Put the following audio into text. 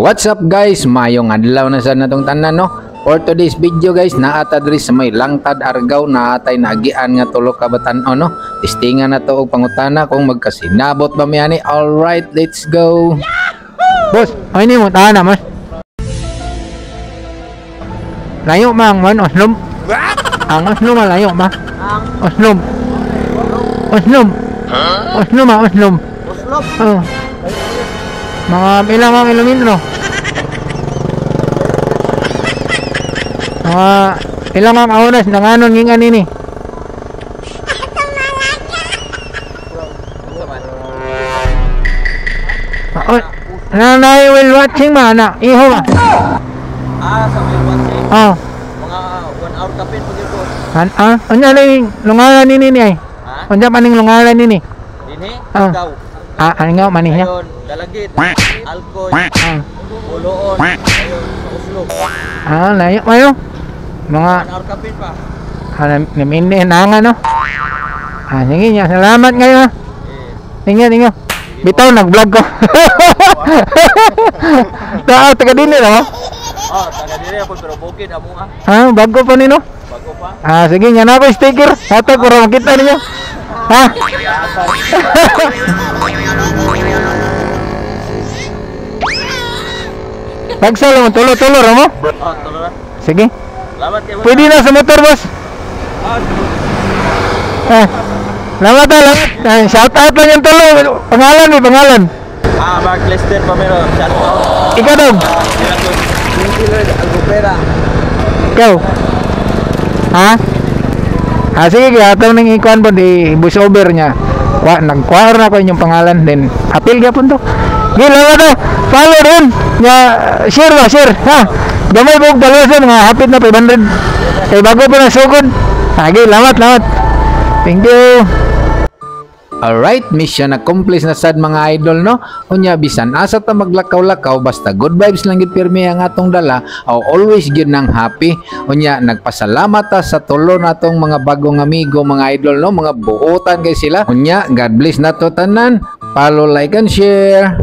So what's up guys, mayong adlaw na sa natong tanan no. For today's video guys, naata diri sa may Langtad Argao, naatay naagian nga tulo ka batan-o no. Testingan na to og pangutana kung magkasinabot ba mi ani. Alright, let's go. Boss, ay ni mo tahan na mas. Layo mang man oslom. Ang oslom layo ma. Oslom. Oslom. Oslom ma oslom. Oslom. Oh. Mga ilang mga kilometro? Mga ilang mga oras nanganon ng anini? Nanay will watching ma na iho ma. Sa will watching. Oh. Mga 1 hour kapin pag ito. Anya ning lungalan nini ni ay? Anya maning lungalan nini? Dinhi daw. Ano nga maninya? Ayun, dalagit, alkoy, uloon, ayun, uslo. Layo mayo. Mga 1 hour kapin pa. namini nangan no. Sige niya, salamat ngayon. Tingnan. Bitaw nag-vlog ko. Taga din no? Taga din ako pero bukid amo ha. Bago pa nino? Bago pa. Sige niya na ako sticker. Hatag para makita niyo. Ha? Pagsalo mo, tulo-tulo mo? Tulo na. Sige. Salamat kayo. Pwede na sa motor, boss. Salamat. Shout out lang yung tulo. Pangalan. Mark Lester Pamero. Shout out. Ikaw dong. Algopera. Ikaw. Ha? Sige, kaya ito nang ikuan po, di bus over niya. Nag-choir na ko yung pangalan, then appeal ka po ito. Gila to, follow rin. Share. Ha? Gamay po dalawasan, mga hapit na 500. Kaya bago po na sugod. Sige, lamat. Thank you. Alright, mission accomplished na sad mga idol no. Unya bisan asa ta maglakaw-lakaw basta good vibes lang gid pirmi ang atong dala, always gyud nang happy. Unya nagpasalamat ta sa tulo natong mga bagong amigo mga idol no, mga buotan kay sila. Unya God bless nato tanan. Follow, like and share.